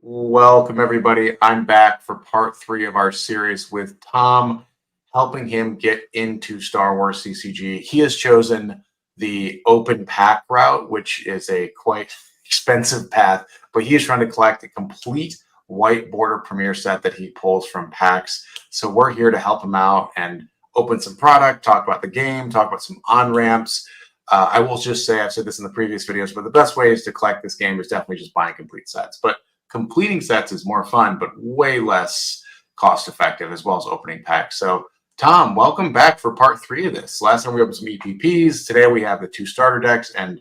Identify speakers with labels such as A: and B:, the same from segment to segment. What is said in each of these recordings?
A: Welcome, everybody. I'm back for part 3 of our series with Tom, helping him get into Star Wars CCG. He has chosen the open pack route, which is a quite expensive path, but he is trying to collect a complete white border premiere set that he pulls from packs. So we're here to help him out and open some product, talk about the game, talk about some on-ramps. I will just say, I've said this in the previous videos, but the best way is to collect this game is definitely just buying complete sets. But completing sets is more fun, but way less cost effective, as well as opening packs. So, Tom, welcome back for part 3 of this. Last time we opened some EPPs. Today we have the 2 starter decks and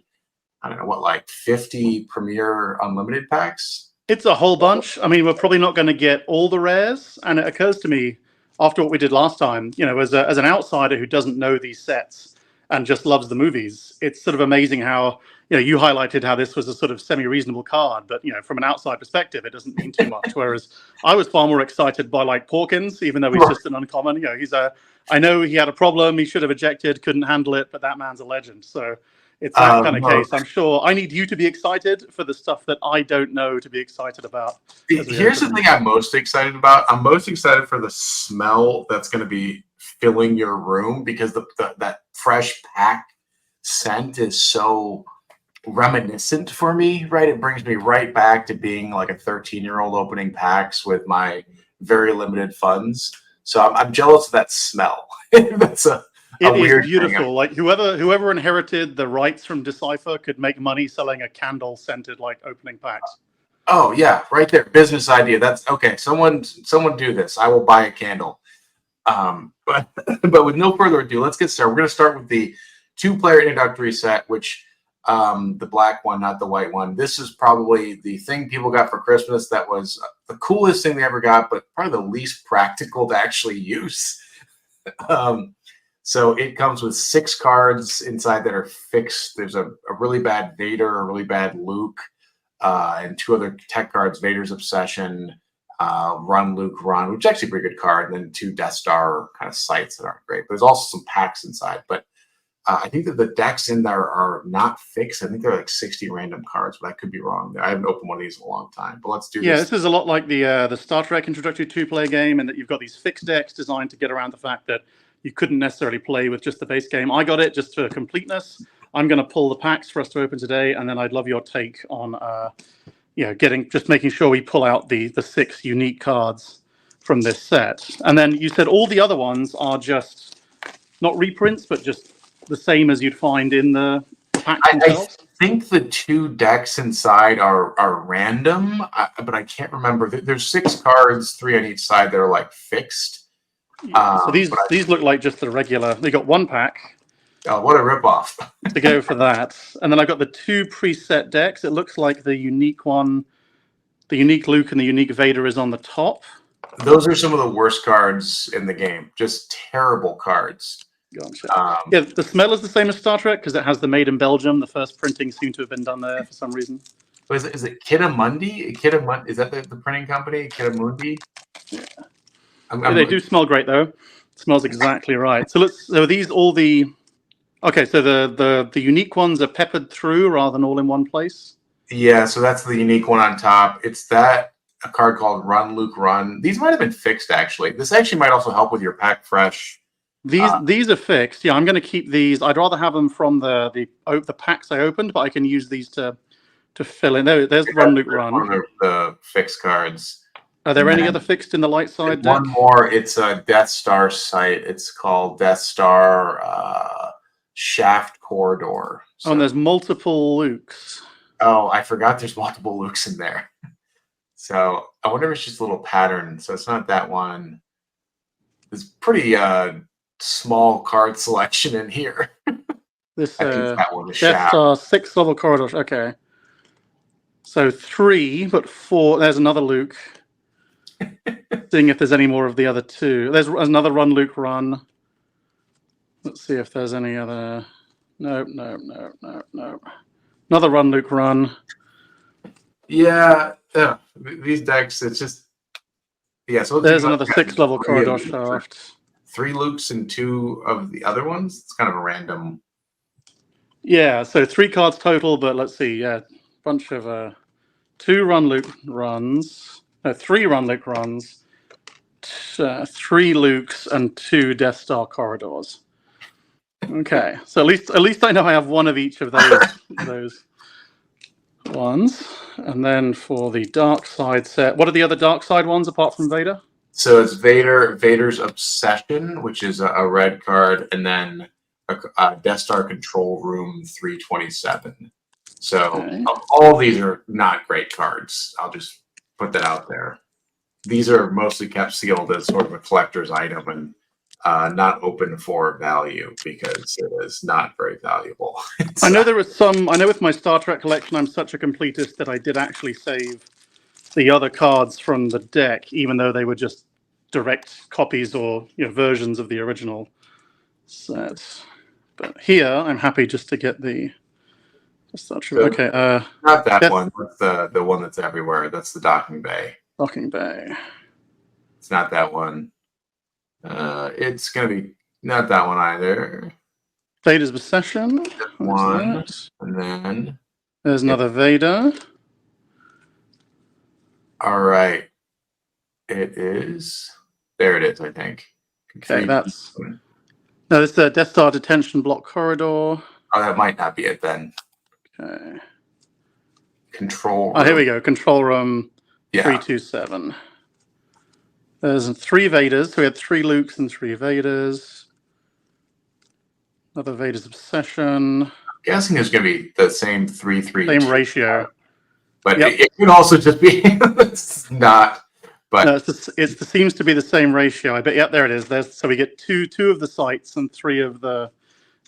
A: I don't know what, like 50 Premier Unlimited packs.
B: It's a whole bunch. I mean, we're probably not going to get all the rares, and it occurs to me after what we did last time, you know, as an outsider who doesn't know these sets and just loves the movies, it's sort of amazing how, you know, you highlighted how this was a sort of semi-reasonable card, but, you know, from an outside perspective, it doesn't mean too much. Whereas I was far more excited by, like, Porkins, even though he's just an uncommon. You know, I know he had a problem, he should have ejected, couldn't handle it, but that man's a legend. So it's that kind of case. I'm sure I need you to be excited for the stuff that I don't know to be excited about.
A: Here's the thing I'm most excited about. I'm most excited for the smell that's going to be filling your room, because that fresh pack scent is so reminiscent for me, right? It brings me right back to being like a 13-year-old opening packs with my very limited funds. So I'm jealous of that smell. That's a weird
B: beautiful
A: thing.
B: Like whoever inherited the rights from Decipher could make money selling a candle scented like opening packs.
A: Oh yeah, right there. Business idea. That's okay. Someone do this. I will buy a candle. But with no further ado, let's get started. We're going to start with the 2-player introductory set, which the black one, not the white one. This is probably the thing people got for Christmas that was the coolest thing they ever got, but probably the least practical to actually use. So it comes with 6 cards inside that are fixed. There's a really bad Vader, a really bad Luke, and 2 other tech cards, Vader's Obsession, Run Luke Run, which is actually a pretty good card, and then 2 Death Star kind of sites that aren't great. But there's also some packs inside. But I think that the decks in there are not fixed. I think they're like 60 random cards, but I could be wrong. I haven't opened one of these in a long time. But let's do this.
B: Yeah, this is a lot like the Star Trek introductory 2-player game, in that you've got these fixed decks designed to get around the fact that you couldn't necessarily play with just the base game. I got it just for completeness. I'm going to pull the packs for us to open today, and then I'd love your take on, you know, making sure we pull out the 6 unique cards from this set. And then you said all the other ones are just not reprints, but just the same as you'd find in the packs themselves.
A: I think the 2 decks inside are random, but I can't remember. There's 6 cards, 3 on each side that are like fixed.
B: Yeah, so these look like just the regular. They got 1 pack.
A: Oh, what a ripoff!
B: To go for that, and then I got the 2 preset decks. It looks like the unique one, the unique Luke and the unique Vader is on the top.
A: Those are some of the worst cards in the game. Just terrible cards.
B: Gotcha. Yeah, the smell is the same as Star Trek because it has the made in Belgium. The first printing seemed to have been done there for some reason.
A: Is it Kitamundi? Is that the printing company? Kitamundi?
B: Yeah. They do smell great though. It smells exactly right. So these all the okay. So the unique ones are peppered through rather than all in one place.
A: Yeah. So that's the unique one on top. It's a card called Run Luke Run. These might have been fixed actually. This actually might also help with your pack fresh.
B: These are fixed. Yeah, I'm going to keep these. I'd rather have them from the packs I opened, but I can use these to fill in. There's Run Luke Run.
A: One of the fixed cards.
B: Are there any other fixed in the light side deck?
A: One more. It's a Death Star site. It's called Death Star Shaft Corridor.
B: So, and there's multiple Lukes.
A: Oh, I forgot there's multiple Lukes in there. So I wonder if it's just a little pattern. So it's not that one. There's pretty small card selection in here.
B: This Death Star 6 level corridors. Okay. So 3, but 4. There's another Luke. Seeing if there's any more of the other 2. There's another Run Luke Run. Let's see if there's any other. No. Another Run Luke Run.
A: Yeah. These decks, it's just. Yeah. So
B: there's another 6 level corridor shaft.
A: 3 Lukes and 2 of the other ones. It's kind of a random.
B: Yeah. So 3 cards total, but let's see. Yeah, bunch of 2 Run-Luke runs, no, 3 Run-Luke runs, 3 Lukes, and 2 Death Star corridors. Okay, so at least I know I have one of each of those ones. And then for the dark side set, what are the other dark side ones apart from Vader?
A: So it's Vader's Obsession, which is a red card, and then a Death Star Control Room 327. So
B: Okay.
A: all these are not great cards. I'll just put that out there. These are mostly kept sealed as sort of a collector's item and not open for value because it is not very valuable.
B: I know there was some. I know with my Star Trek collection, I'm such a completist that I did actually save the other cards from the deck, even though they were just direct copies or versions of the original set. But here, I'm happy just to get the. Okay.
A: Not that one. That's the one that's everywhere. That's the docking bay.
B: Docking bay.
A: It's not that one. It's gonna be not that one either.
B: Vader's Obsession.
A: One, and then
B: there's another Vader.
A: All right, it is. There it is. I think.
B: Okay, that's. No, this is the Death Star detention block corridor.
A: Oh, that might not be it then.
B: Okay.
A: Control room.
B: Oh, here we go. Control room 327. There's 3 Vaders. So we had 3 Lukes and 3 Vaders. Another Vader's Obsession.
A: I'm guessing it's going to be the same 3-3.
B: Same ratio.
A: But it could also just be it's not. But
B: no, it seems to be the same ratio. I bet. Yep, there it is. So we get two of the sites and 3 of the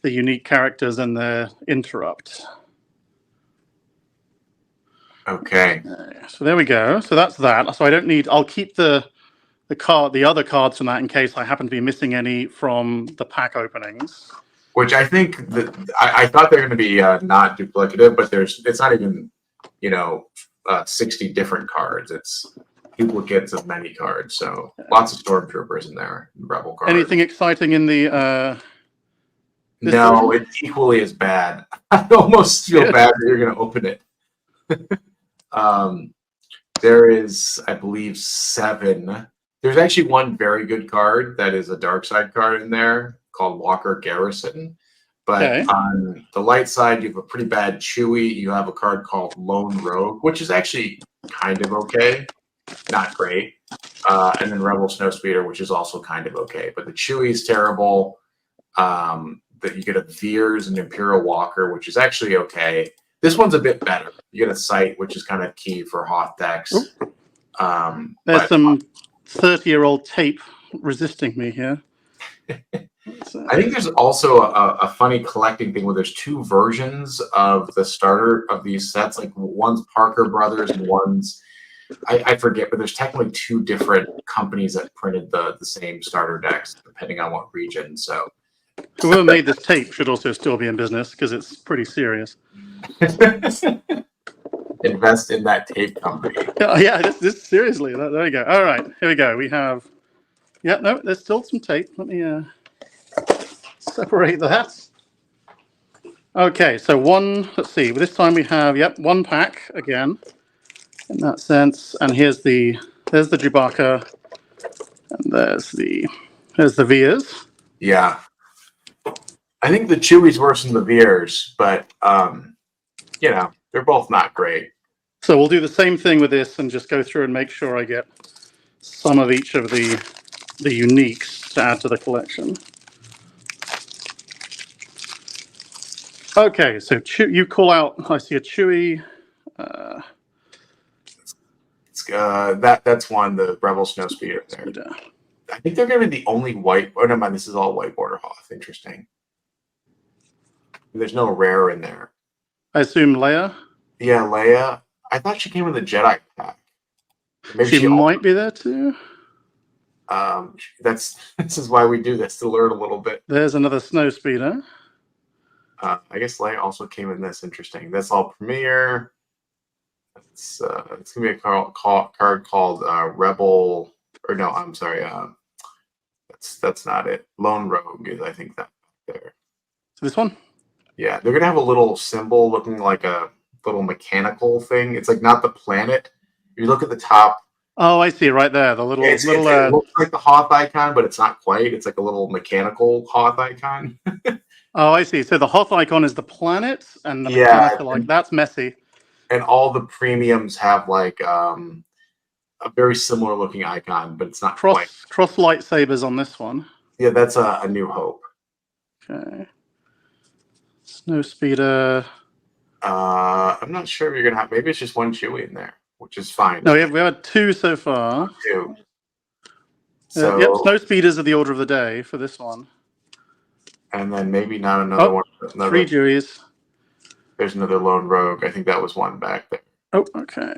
B: unique characters and the interrupt.
A: Okay.
B: So there we go. So that's that. So I don't need. I'll keep the other cards from that in case I happen to be missing any from the pack openings.
A: Which I think that I thought they're going to be not duplicative, but it's not even 60 different cards. It's duplicates of many cards. So lots of stormtroopers in there, Rebel cards.
B: Anything exciting in the?
A: No, it's equally as bad. I almost feel bad that you're going to open it. There is, I believe, 7. There's actually one very good card that is a dark side card in there called Walker Garrison. But on the light side, you have a pretty bad Chewie. You have a card called Lone Rogue, which is actually kind of okay, not great. And then Rebel Snowspeeder, which is also kind of okay. But the Chewie is terrible. That you get a Veers and Imperial Walker, which is actually okay. This one's a bit better. You get a Sight, which is kind of key for Hoth decks.
B: There's some 30-year-old tape resisting me here.
A: I think there's also a funny collecting thing where there's 2 versions of the starter of these sets. Like one's Parker Brothers and one's I forget, but there's technically 2 different companies that printed the same starter decks depending on what region. So
B: whoever made this tape should also still be in business because it's pretty serious.
A: Invest in that tape company.
B: Yeah, this seriously. There we go. All right, here we go. We have. Yeah, no, there's still some tape. Let me separate that. Okay, so let's see. This time we have, 1 pack again, in that sense. And there's the Chewbacca, and there's the Veers.
A: Yeah. I think the Chewie's worse than the Veers, but, they're both not great.
B: So we'll do the same thing with this and just go through and make sure I get some of each of the uniques to add to the collection. Okay, so you call out. I see a Chewie.
A: That's one, the Rebel Snowspeeder there. I think they're going to be the only white. Oh, no, mind. This is all white border Hoth. Interesting. There's no rare in there.
B: I assume Leia.
A: Yeah, Leia. I thought she came in the Jedi pack.
B: Maybe she might be there too.
A: This is why we do this, to learn a little bit.
B: There's another Snowspeeder.
A: I guess Leia also came in this. Interesting. That's all Premier. It's gonna be a card called Rebel. Or no, I'm sorry. That's not it. Lone Rogue is, I think, that there.
B: So this one.
A: Yeah, they're gonna have a little symbol looking like a little mechanical thing. It's like not the planet. If you look at the top,
B: Oh, I see, right there. The little
A: it looks like the Hoth icon, but it's not quite. It's like a little mechanical Hoth icon.
B: Oh, I see. So the Hoth icon is the planet, and the
A: Yeah,
B: mechanical like that's messy.
A: and all the premiums have like a very similar looking icon, but it's not quite.
B: Cross lightsabers on this one.
A: Yeah, that's a New Hope.
B: Okay. Snow speeder.
A: I'm not sure if you're gonna have. Maybe it's just one Chewie in there, which is fine.
B: No, we have 2 so far.
A: 2. So
B: yep, snow speeders are the order of the day for this one.
A: And then maybe not another one.
B: 3 Chewies.
A: There's another lone rogue. I think that was one back there.
B: Oh, okay.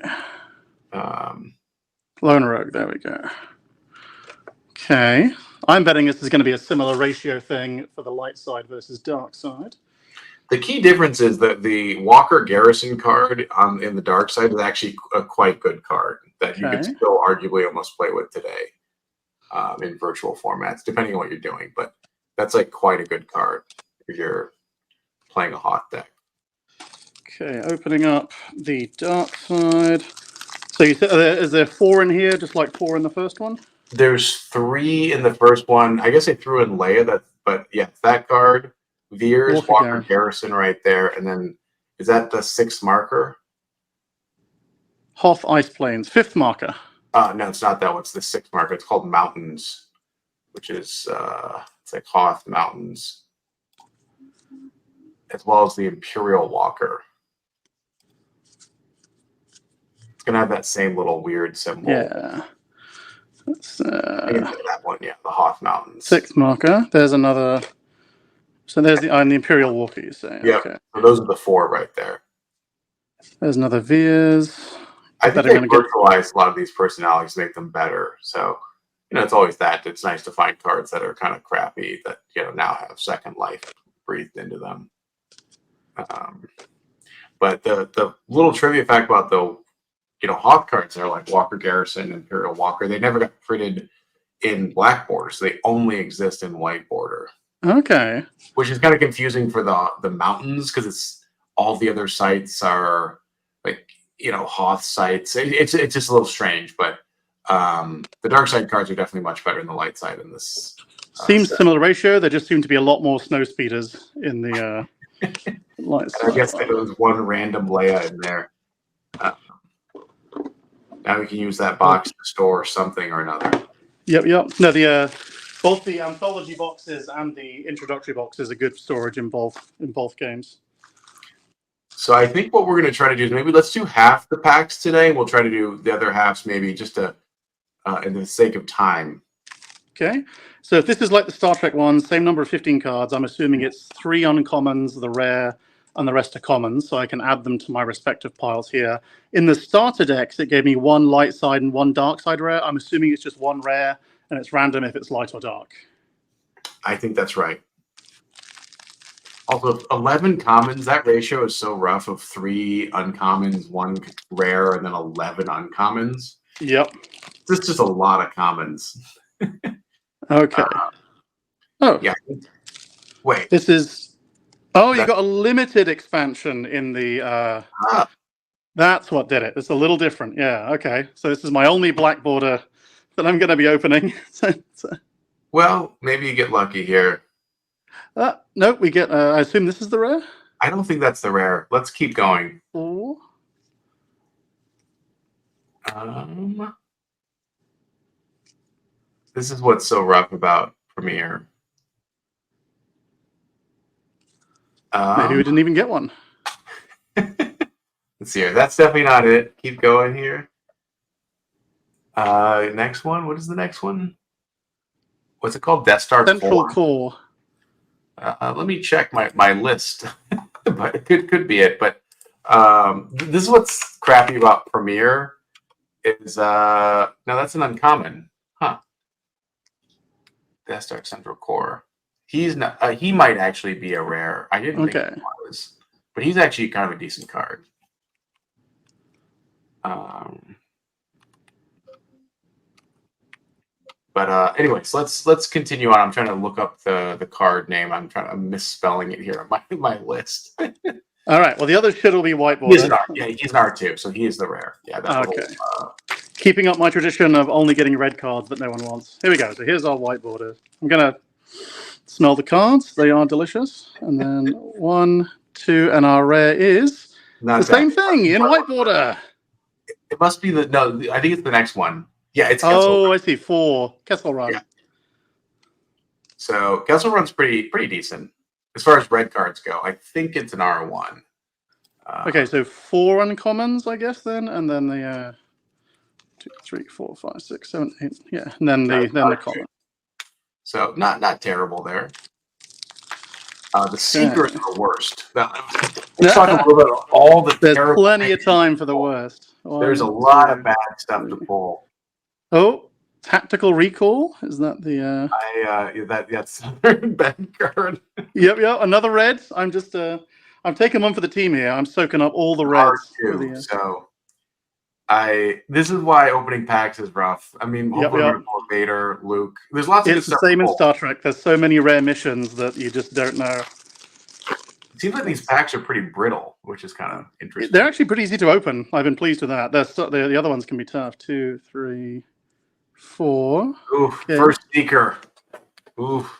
A: Um,
B: Lone rogue. There we go. Okay. I'm betting this is going to be a similar ratio thing for the light side versus dark side.
A: the key difference is that the Walker Garrison card in the dark side is actually a quite good card that you could still arguably almost play with today in virtual formats, depending on what you're doing. But that's like quite a good card if you're playing a Hoth deck.
B: Okay, opening up the dark side. So you said, is there 4 in here, just like 4 in the first one?
A: There's 3 in the first one. I guess I threw in Leia, but yeah, that card. Veers, Walker Garrison right there. And then, is that the 6th marker?
B: Hoth Ice Plains, 5th marker.
A: No, it's not that one. It's the 6th marker. It's called Mountains, which is, it's like Hoth Mountains, as well as the Imperial Walker. It's going to have that same little weird symbol.
B: Yeah. That's,
A: that one, yeah, the Hoth Mountains.
B: 6th marker. There's another. So there's the Imperial Walker, you say?
A: Yeah.
B: Okay.
A: So those are the 4 right there.
B: There's another Veers.
A: I think they virtualize a lot of these personalities to make them better. So, it's always that. It's nice to find cards that are kind of crappy that, now have second life breathed into them. But the little trivia fact about the, Hoth cards are like Walker Garrison, Imperial Walker. They never got printed in black border, so they only exist in white border.
B: Okay.
A: Which is kind of confusing for the mountains because it's all the other sites are like Hoth sites. It's just a little strange, but the dark side cards are definitely much better than the light side in this.
B: Seems similar ratio. There just seem to be a lot more snow speeders in the light side.
A: I guess there was one random Leia in there. Now we can use that box to store something or another.
B: Yep. No, both the anthology boxes and the introductory boxes are good storage in both games.
A: So I think what we're going to try to do is maybe let's do half the packs today. We'll try to do the other halves maybe just to, in the sake of time.
B: Okay. So if this is like the Star Trek one, same number of 15 cards, I'm assuming it's 3 uncommons, the rare, and the rest are commons, so I can add them to my respective piles here. In the starter decks, it gave me 1 light side and 1 dark side rare. I'm assuming it's just 1 rare, and it's random if it's light or dark.
A: I think that's right. Also, 11 commons, that ratio is so rough of 3 uncommons, 1 rare, and then 11 uncommons.
B: Yep.
A: This is just a lot of commons.
B: Okay.
A: Yeah. Wait.
B: This is... Oh, you got a limited expansion in the... That's what did it. It's a little different. Yeah, okay. So this is my only black border that I'm going to be opening.
A: Well, maybe you get lucky here.
B: No, we get... I assume this is the rare?
A: I don't think that's the rare. Let's keep going.
B: Ooh.
A: This is what's so rough about Premiere.
B: Maybe we didn't even get one.
A: Let's see here. That's definitely not it. Keep going here. Next one. What is the next one? What's it called? Death Star
B: Central Core.
A: Let me check my list. But it could be it. But this is what's crappy about Premiere. Is no, that's an uncommon. Huh. Death Star Central Core. He's not. He might actually be a rare. I didn't think he was, but he's actually kind of a decent card. But anyways, let's continue on. I'm trying to look up the card name. I'm misspelling it here on my list.
B: All right. Well, the other shit will be white
A: He is an
B: border.
A: R. Yeah, he's an R2, so he is the rare. Yeah, that little.
B: Okay. Keeping up my tradition of only getting red cards that no one wants. Here we go. So here's our white border. I'm gonna smell the cards. They are delicious. And then 1, 2, and our rare is
A: Not
B: the
A: that.
B: same thing in white border.
A: It must be the no. I think it's the next one. Yeah, it's Kessel
B: Oh,
A: Run.
B: I see. 4 Kessel Run.
A: Yeah. So Kessel Run's pretty decent as far as red cards go. I think it's an R1.
B: Okay, so 4 uncommons, I guess then, and then the 2, 3, 4, 5, 6, 7, 8. Yeah, and then the common.
A: So not terrible there. The secret is the worst. Let's talk a little bit about all the
B: There's
A: terrible
B: plenty of time for the worst.
A: There's a lot of bad stuff to pull.
B: Oh, tactical recall. Is that the?
A: That's bad card.
B: Yep. Another red. I'm just I'm taking one for the team here. I'm soaking up all the reds.
A: So this is why opening packs is rough. I mean, hopefully we're gonna pull Vader, Luke. There's lots of good
B: It's the
A: stuff
B: same in Star Trek. There's so many rare missions that you just don't know.
A: It seems like these packs are pretty brittle, which is kind of interesting.
B: They're actually pretty easy to open. I've been pleased with that. The other ones can be tough. 2, 3, 4.
A: Oof,
B: okay.
A: First seeker. Oof.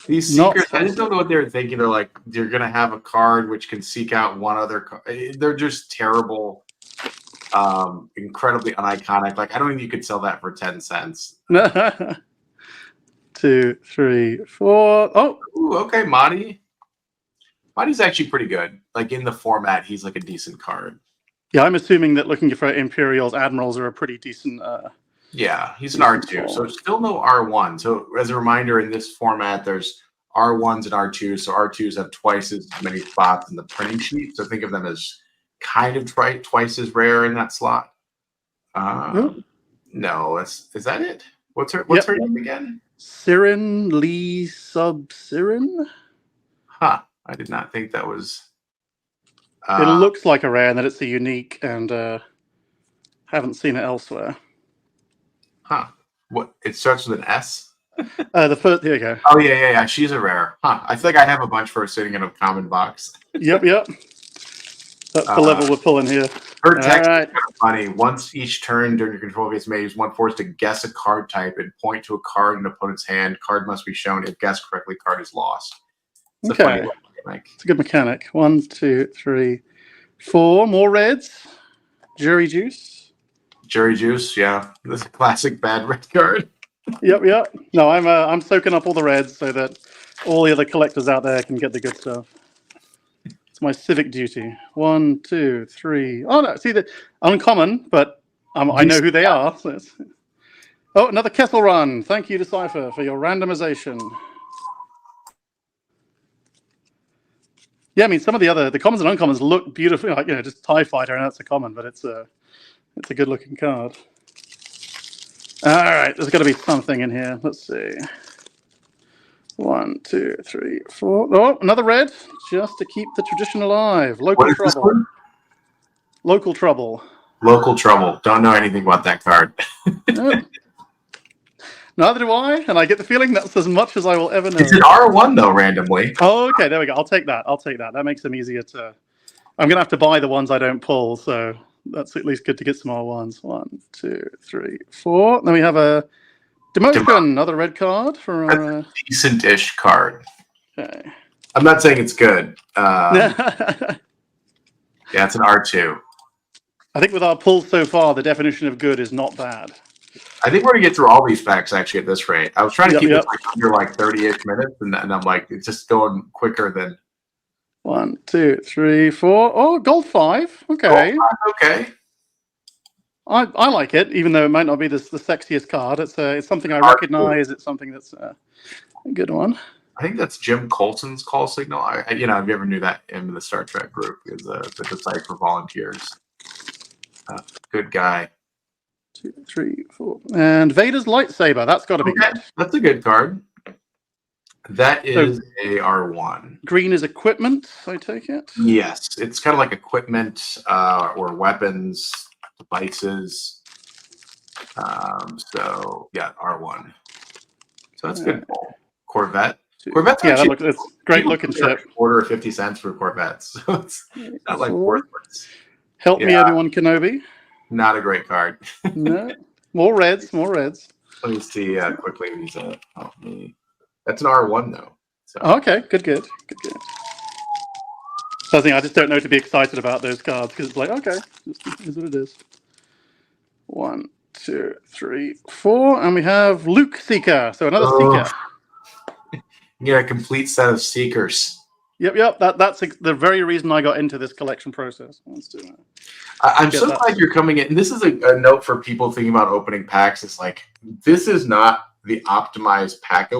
A: These seekers, I just don't know what they're thinking. They're like, you're going to have a card which can seek out one other card. They're just terrible, incredibly uniconic. Like, I don't think you could sell that for 10 cents.
B: 2, 3, 4. Oh,
A: ooh, okay, Mahdi. Mahdi's actually pretty good. Like, in the format, he's like a decent card.
B: Yeah, I'm assuming that looking for Imperials, Admirals are a pretty decent...
A: yeah, he's an R2, so still no R1. So as a reminder, in this format, there's R1s and R2s. So R2s have twice as many spots in the printing sheet. So think of them as kind of twice as rare in that slot. No, is that it? What's her name again?
B: Sirin Lee Sub-Sirin?
A: Huh. I did not think that was...
B: it looks like a rare and that it's a unique, and haven't seen it elsewhere.
A: Huh. What? It starts with an S?
B: The first, here we go.
A: Oh, yeah. She's a rare. Huh. I feel like I have a bunch for her sitting in a common box.
B: Yep. That's the level we're pulling here.
A: Her text is kind of funny. Once each turn during your control phase, may use one force to guess a card type and point to a card in an opponent's hand. Card must be shown. If guessed correctly, card is lost. It's
B: okay. It's a good mechanic. 1, 2, 3, 4. More reds. Jury Juice.
A: Jury Juice, yeah. This is a classic bad red card.
B: Yep. No, I'm soaking up all the reds so that all the other collectors out there can get the good stuff. It's my civic duty. 1, 2, 3. Oh no, see the uncommon, but I know who they are. So oh, another Kessel Run. Thank you, Decipher, for your randomization. Yeah, I mean some of the commons and uncommons look beautiful, like just TIE Fighter, and that's a common, but it's a good looking card. All right, there's got to be something in here. Let's see. 1, 2, 3, 4. Oh, another red, just to keep the tradition alive. Local Trouble. Local Trouble.
A: Local Trouble. Don't know anything about that card.
B: Nope. Neither do I, and I get the feeling that's as much as I will ever know.
A: It's an R1 though, randomly.
B: Oh, okay, there we go. I'll take that. That makes them easier to. I'm gonna have to buy the ones I don't pull, so that's at least good to get some R1s. 1, 2, 3, 4. Then we have a Demotion, another red card for our...
A: decent-ish card.
B: Okay.
A: I'm not saying it's good. Yeah, it's an R2.
B: I think with our pulls so far, the definition of good is not bad.
A: I think we're going to get through all these packs, actually, at this rate. I was trying to keep it under 30-ish minutes, and I'm like, it's just going quicker than...
B: 1, 2, 3, 4. Oh, gold 5. Okay.
A: Gold 5, okay.
B: I like it, even though it might not be the sexiest card. It's something I recognize. It's something that's a good one.
A: I think that's Jim Colson's call signal. If you ever knew that in the Star Trek group, is the Decipher volunteers. Good guy.
B: 2, 3, 4. And Vader's lightsaber. That's got to be good.
A: That's a good card. That is a R1.
B: Green is equipment, I take it?
A: Yes. It's kind of like equipment or weapons, devices. So, yeah, R1. So that's good. Corvette. Corvettes
B: Yeah,
A: actually,
B: it's great
A: people
B: looking
A: pay like
B: ship.
A: a quarter or 50 cents for Corvettes, so it's not like
B: 4.
A: worthless.
B: Help
A: Yeah,
B: me, Obi-Wan Kenobi.
A: not a great card.
B: No, more reds, more reds.
A: Let me see quickly. He's that's an R1 though. So
B: Okay, good. So I just don't know to be excited about those cards because it's like, okay, this is what it is. 1, 2, 3, 4, and we have Luke Seeker. So another
A: oh,
B: Seeker.
A: you get a complete set of Seekers.
B: Yep. That's the very reason I got into this collection process. Let's do that.
A: I'm so glad you're coming in. And this is a note for people thinking about opening packs. It's like, this is not the optimized pack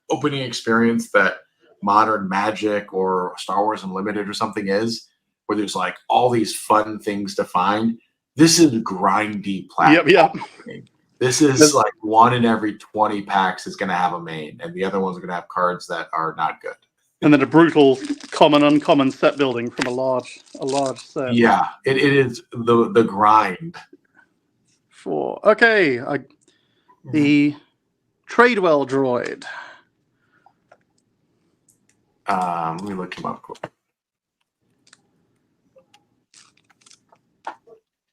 A: opening experience that modern Magic or Star Wars Unlimited or something is, where there's like all these fun things to find. This is grindy platform opening. This is like 1 in every 20 packs is going to have a main, and the other ones are going to have cards that are not good.
B: And then a brutal uncommon set building from a large set.
A: Yeah, it is the grind.
B: 4. Okay, the Tradewell droid.
A: Let me look him up quick.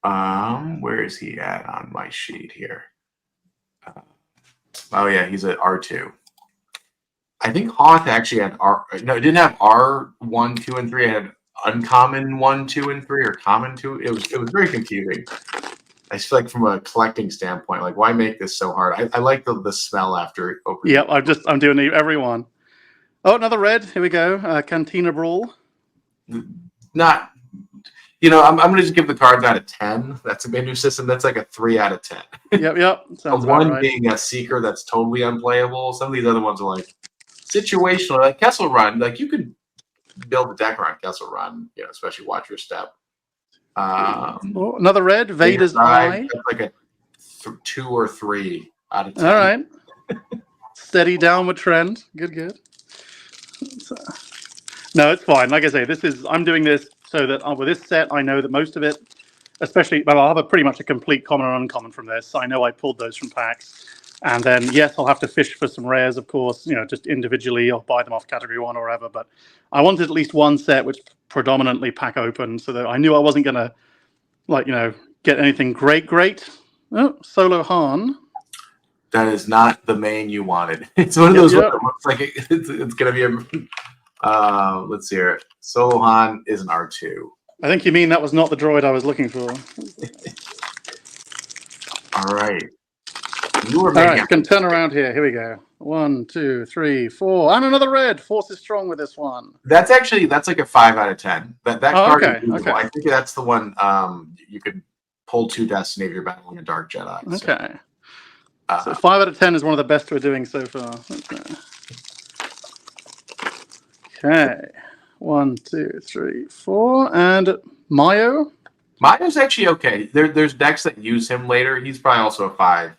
A: Where is he at on my sheet here? Oh yeah, he's at R2. I think Hoth actually had it didn't have R1, 2, and 3. It had uncommon 1, 2, and 3, or common 2. It was very confusing. I feel like from a collecting standpoint, like why make this so hard? I like the smell after opening.
B: Yep, I'm doing every one. Oh, another red. Here we go. Cantina Brawl.
A: Not, I'm gonna just give the cards out of 10. That's a menu system. That's like a 3 out of 10.
B: Yep. Sounds
A: a 1
B: right.
A: being a Seeker that's totally unplayable. Some of these other ones are like situational, like Kessel Run. Like you could build a deck around Kessel Run, especially watch your step.
B: Another red. Vader's Eye.
A: That's like a 2 or 3 out of 10.
B: All right. Steady downward trend. Good. No, it's fine. Like I say, I'm doing this so that with this set, I know that most of it, especially, I'll have pretty much a complete common and uncommon from this. I know I pulled those from packs. And then, yes, I'll have to fish for some rares, of course, just individually or buy them off category 1 or whatever. But I wanted at least one set which predominantly pack open so that I knew I wasn't going to, get anything great. Oh, Solo Han.
A: That is not the main you wanted. It's one of those ones that looks like it's going to be a. Let's see here. Solo Han is an R2.
B: I think you mean that was not the droid I was looking for.
A: All right. You were
B: all right, can turn around here. Here we go. 1, 2, 3, 4, and another red. Force is strong with this one.
A: That's like a 5 out of 10. That card is usable. I think that's the one you could pull 2 Destiny if you're battling a Dark Jedi.
B: Okay. So 5 out of 10 is one of the best we're doing so far. Okay. 1, 2, 3, 4, and Mayo.
A: Mayo's actually okay. There's decks that use him later. He's probably also a 5.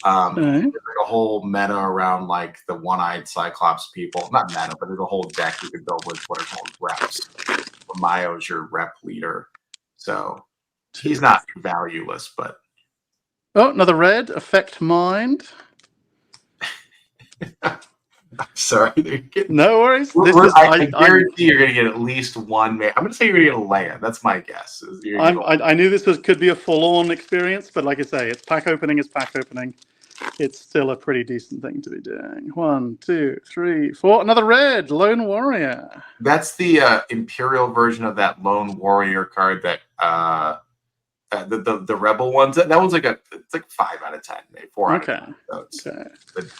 A: There's like a whole meta around like the one-eyed Cyclops people. Not meta, but there's a whole deck you could build with what are called reps. Mayo's your rep leader, so he's not valueless, but.
B: Oh, another red. Affect Mind.
A: Sorry.
B: No worries.
A: I guarantee you're going to get at least one. I'm going to say you're going to get a Leia. That's my guess.
B: I knew this could be a full-on experience, but like I say, it's pack opening. It's still a pretty decent thing to be doing. 1, 2, 3, 4. Another red. Lone Warrior.
A: That's the Imperial version of that Lone Warrior card that the Rebel ones. That one's it's like 5 out of 10, maybe 4 out of 10. So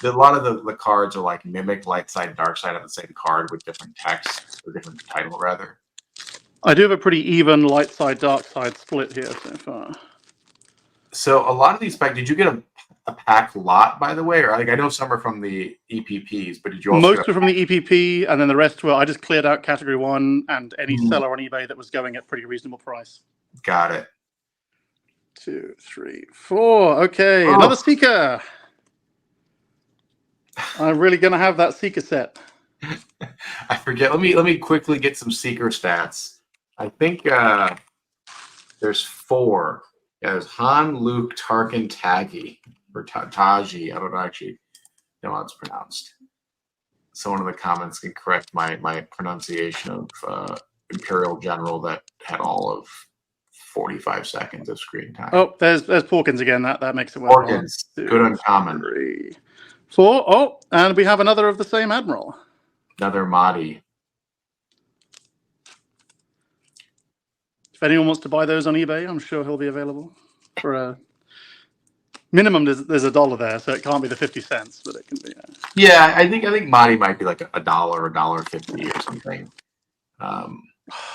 A: a lot of the cards are like mimic light side, dark side of the same card with different text or different title rather.
B: I do have a pretty even light side, dark side split here so far.
A: So a lot of these packs, did you get a pack lot, by the way? Or like I know some are from the EPPs, but did you also
B: most were from the EPP, and then the rest were I just cleared out category 1 and any seller on eBay that was going at pretty reasonable price.
A: Got it.
B: 2, 3, 4. Okay, another Seeker. I'm really gonna have that Seeker set.
A: I forget. Let me quickly get some Seeker stats. I think there's 4. Yeah, there's Han, Luke, Tarkin, Tagi, or Taji. I don't know actually know how it's pronounced. someone in the comments can correct my pronunciation of Imperial General that had all of 45 seconds of screen time.
B: Oh, there's Porkins again. That makes it work.
A: Porkins, good uncommon.
B: 3, 4. Oh, and we have another of the same admiral.
A: Another Mahdi.
B: If anyone wants to buy those on eBay, I'm sure he'll be available for a minimum. There's $1 there, so it can't be the 50 cents, but it can be.
A: Yeah, I think Mahdi might be like $1, $1.50 or something.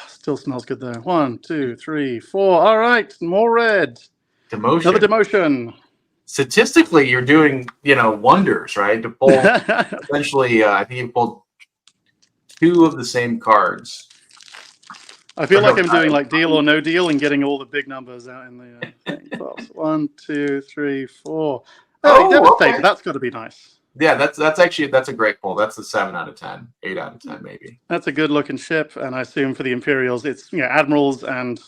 B: Still smells good though. 1, 2, 3, 4. All right, more red.
A: Demotion.
B: Another demotion.
A: Statistically, you're doing wonders, right? To pull essentially, I think you pulled 2 of the same cards.
B: I feel like I'm doing like deal or no deal and getting all the big numbers out in the thing. 1, 2, 3, 4. Oh, Devastator. Okay. That's got to be nice.
A: Yeah, that's a great pull. That's a 7 out of 10, 8 out of 10 maybe.
B: That's a good looking ship, and I assume for the Imperials, it's admirals and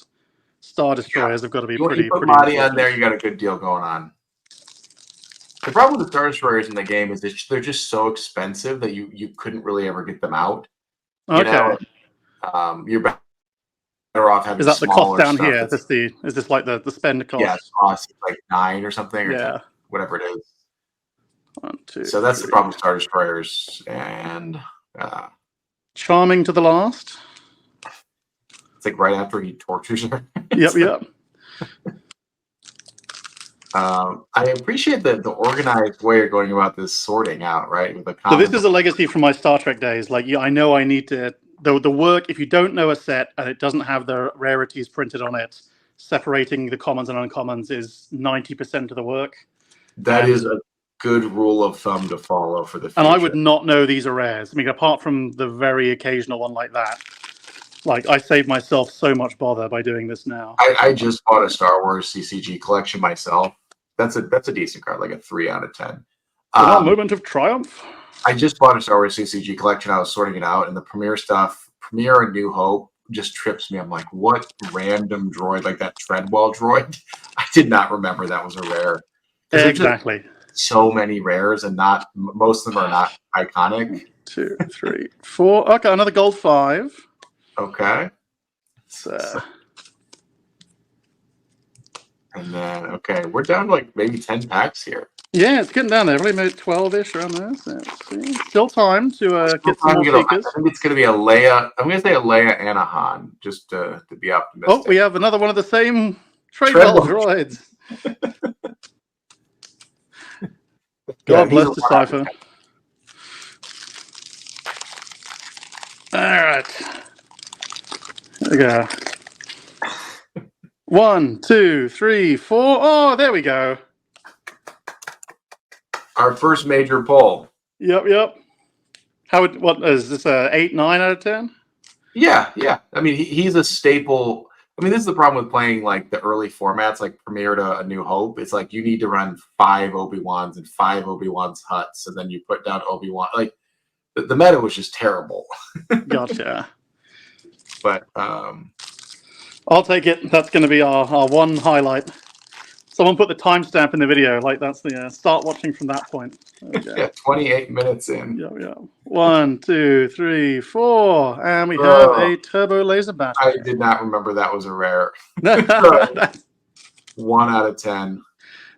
B: Star Destroyers have got to be pretty.
A: You put Mahdi on there, you got a good deal going on. The problem with the Star Destroyers in the game is they're just so expensive that you couldn't really ever get them out.
B: Okay.
A: You're better off having.
B: Is that the cost down
A: stuff.
B: here? Is this like the spend cost?
A: Yeah, it's cost like 9 or something, or 10, whatever it is.
B: 1, 2.
A: So that's
B: 3.
A: the problem with Star Destroyers, and
B: charming to the last.
A: It's like right after he tortures her.
B: Yep.
A: I appreciate the organized way you're going about this sorting out, right? With the
B: so this is a legacy from my Star Trek days. Like, I know I need to the work. If you don't know a set and it doesn't have the rarities printed on it, separating the commons and uncommons is 90% of the work.
A: That is a good rule of thumb to follow for the future.
B: And I would not know these are rares. I mean, apart from the very occasional one like that. Like, I saved myself so much bother by doing this now.
A: I just bought a Star Wars CCG collection myself. That's a decent card, like a 3 out of 10.
B: A moment of triumph.
A: I just bought a Star Wars CCG collection. I was sorting it out, and the Premiere stuff, Premiere and New Hope, just trips me. I'm like, what random droid, like that Treadwell droid? I did not remember that was a rare.
B: Exactly.
A: So many rares, and not most of them are not iconic.
B: 2, 3, 4. Okay, another gold 5.
A: Okay. And then, okay, we're down to like maybe 10 packs here.
B: Yeah, it's getting down there. I've only made 12-ish around there. So still time to get some more seekers.
A: I think it's going to be a Leia. I'm going to say a Leia and a Han, just to be optimistic.
B: Oh, we have another one of the same Treadwell droids. God bless Decipher. All right. There we go. 1, 2, 3, 4. Oh, there we go.
A: Our first major pull.
B: Yep. What is this? 8, 9 out of 10?
A: Yeah. I mean, he's a staple. I mean, this is the problem with playing like the early formats, like Premiere to A New Hope. It's like you need to run 5 Obi-Wans and 5 Obi-Wan's Hutts, and then you put down Obi-Wan. Like the meta was just terrible.
B: Gotcha.
A: But
B: I'll take it. That's going to be our one highlight. Someone put the timestamp in the video. Like, that's the start watching from that point.
A: Yeah, 28 minutes in.
B: Yeah. 1, 2, 3, 4. And we have a turbo laser battery.
A: I did not remember that was a rare. 1 out of 10.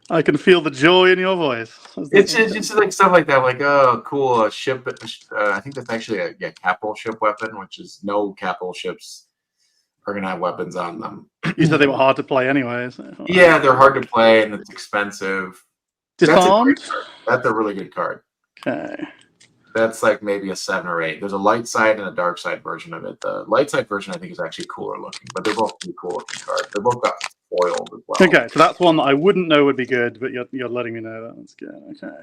B: I can feel the joy in your voice.
A: It's just like stuff like that. Like, oh, cool. A ship. I think that's actually a capital ship weapon, which is no capital ships are going to have weapons on them.
B: You said they were hard to play anyway. So.
A: Yeah, they're hard to play and it's expensive.
B: Disarmed?
A: That's a really good card.
B: Okay.
A: That's like maybe a 7 or 8. There's a light side and a dark side version of it. The light side version I think is actually cooler looking, but they're both pretty cool looking cards. They're both got foiled as well.
B: Okay, so that's one that I wouldn't know would be good, but you're letting me know that one's good. Okay.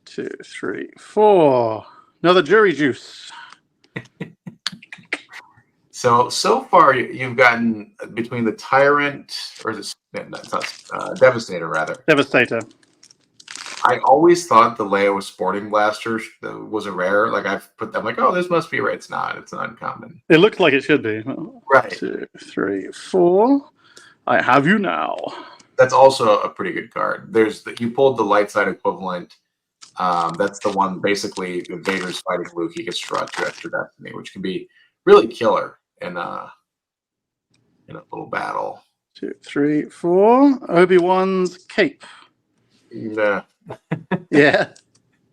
B: 2, 3, 4. Another jury juice.
A: So far you've gotten between the Tyrant, or is it Devastator rather.
B: Devastator.
A: I always thought the Leia with Sporting Blaster was a rare. Like I'm like, oh, this must be rare. It's not. It's an uncommon.
B: It looks like it should be.
A: Right.
B: 2, 3, 4. I have you now.
A: That's also a pretty good card. You pulled the light side equivalent That's the one basically if Vader's fighting Luke, he gets to draw 2 extra destiny, which can be really killer in a little battle.
B: 2, 3, 4. Obi-Wan's cape.
A: Nah.
B: Yeah.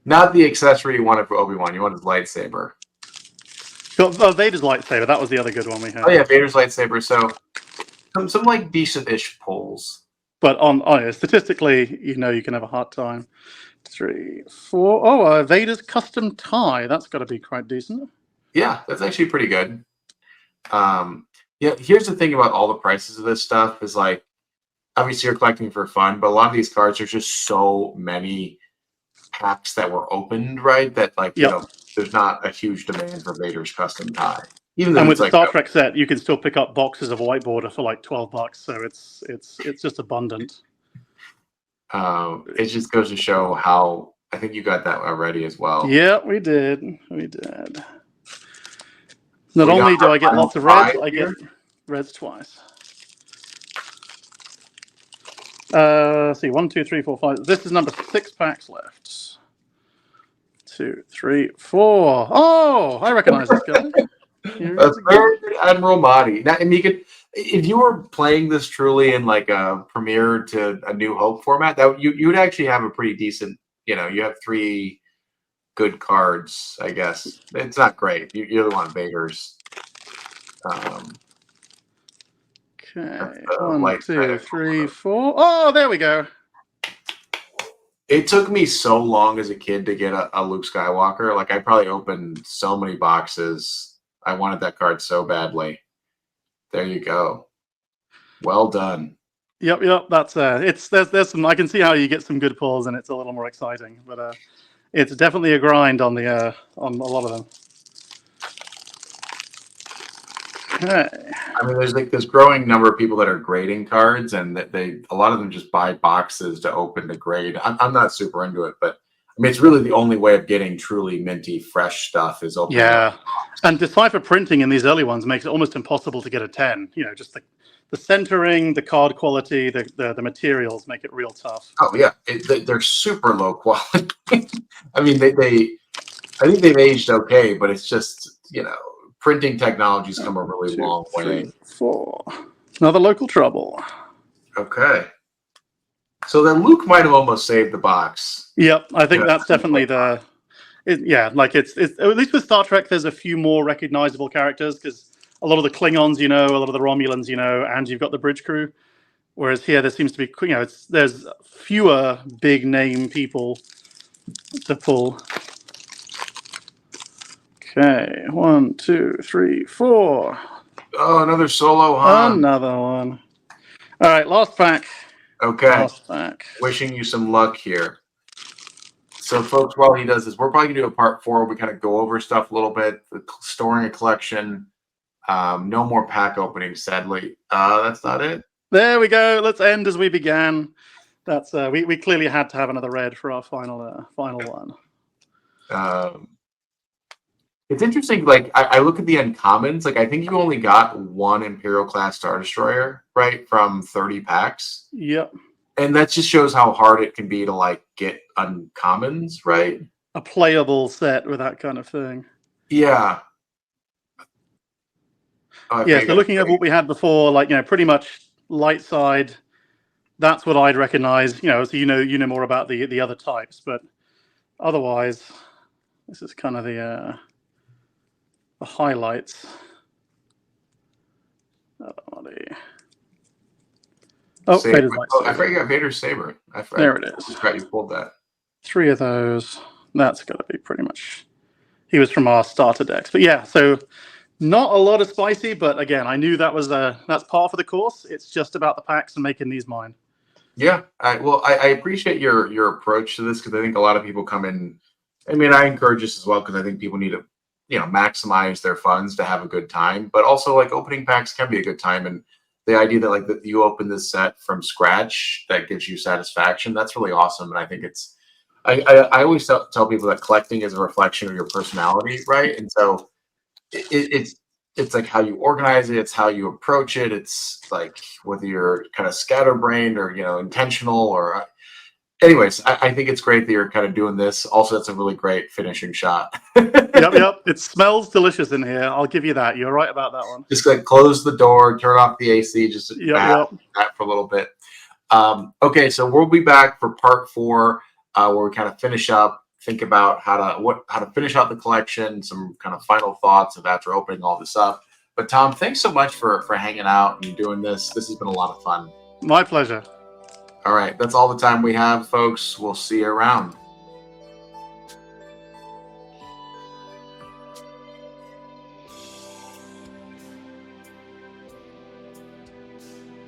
A: Not the accessory you wanted for Obi-Wan. You wanted his lightsaber.
B: Got Vader's lightsaber. That was the other good one we had.
A: Oh yeah, Vader's lightsaber. So some like decent-ish pulls.
B: But on statistically, you can have a hard time. 3, 4. Oh, Vader's custom tie. That's got to be quite decent.
A: Yeah, that's actually pretty good. Yeah, here's the thing about all the prices of this stuff is like, obviously you're collecting for fun, but a lot of these cards, there's just so many packs that were opened, right? That like, there's not a huge demand for Vader's custom tie. Even though
B: and with
A: it's
B: the
A: like
B: Star Trek set, you can still pick up boxes of white border for like $12, so it's just abundant.
A: It just goes to show how I think you got that already as well.
B: Yeah, we did. Not only do I get lots of reds, I get reds twice. See, 1, 2, 3, 4, 5. This is number 6 packs left. 2, 3, 4. Oh, I recognize this guy.
A: A third Admiral Mahdi. Now, and you could, if you were playing this truly in like a Premiere to a New Hope format, that you would actually have a pretty decent. You have 3 good cards. I guess it's not great. You really want Vader's.
B: Okay, 1, 2, 3, 4. Oh, there we go.
A: It took me so long as a kid to get a Luke Skywalker. Like I probably opened so many boxes. I wanted that card so badly. There you go. Well done.
B: Yep. That's there's some. I can see how you get some good pulls, and it's a little more exciting. But it's definitely a grind on the on a lot of them. Okay.
A: I mean, there's like this growing number of people that are grading cards, and that a lot of them just buy boxes to open to grade. I'm not super into it, but I mean, it's really the only way of getting truly minty, fresh stuff is opening.
B: Yeah, and Decipher printing in these early ones makes it almost impossible to get a 10. Just the centering, the card quality, the materials make it real tough.
A: Oh yeah, they're super low quality. I mean, I think they've aged okay, but it's just printing technology's come a really long way.
B: 3, 4. Another local trouble.
A: Okay. So then Luke might have almost saved the box.
B: Yep, I think that's definitely it's at least with Star Trek, there's a few more recognizable characters because a lot of the Klingons, a lot of the Romulans, and you've got the bridge crew. Whereas here, there seems to be, there's fewer big name people to pull. Okay, 1, 2, 3, 4.
A: Oh, another solo, huh?
B: Another one. All right, last pack.
A: Okay.
B: Last pack.
A: Wishing you some luck here. So, folks, while he does this, we're probably going to do a part 4 where we kind of go over stuff a little bit, storing a collection. No more pack openings, sadly. That's not it.
B: There we go. Let's end as we began. That's we clearly had to have another red for our final one.
A: It's interesting. Like I look at the uncommons. Like I think you only got 1 Imperial class Star Destroyer, right, from 30 packs.
B: Yep.
A: And that just shows how hard it can be to like get uncommons, right?
B: A playable set with that kind of thing.
A: Yeah.
B: Yeah. So looking at what we had before, like pretty much light side. That's what I'd recognize. So you know more about the other types, but otherwise, this is kind of the highlights. Vader's lightsaber.
A: I forgot you got Vader's saber.
B: There it is.
A: I forgot you pulled that.
B: 3 of those. That's got to be pretty much. He was from our starter decks, but yeah. So not a lot of spicy, but again, I knew that was that's par for the course. It's just about the packs and making these mine.
A: Yeah, I appreciate your approach to this because I think a lot of people come in. I mean, I encourage this as well because I think people need to maximize their funds to have a good time, but also like opening packs can be a good time. And the idea that like that you open this set from scratch that gives you satisfaction, that's really awesome. And I think I always tell people that collecting is a reflection of your personality, right? And so it's like how you organize it, it's how you approach it, it's like whether you're kind of scatterbrained or intentional, or anyways, I think it's great that you're kind of doing this. Also, that's a really great finishing shot.
B: Yep. It smells delicious in here. I'll give you that. You're right about that one.
A: Just like close the door, turn off the AC, just
B: Yep.
A: that for a little bit. Okay, so we'll be back for part 4, where we kind of finish up, think about how to finish out the collection, some kind of final thoughts of after opening all this up. But Tom, thanks so much for hanging out and doing this. This has been a lot of fun.
B: My pleasure.
A: All right, that's all the time we have, folks. We'll see you around.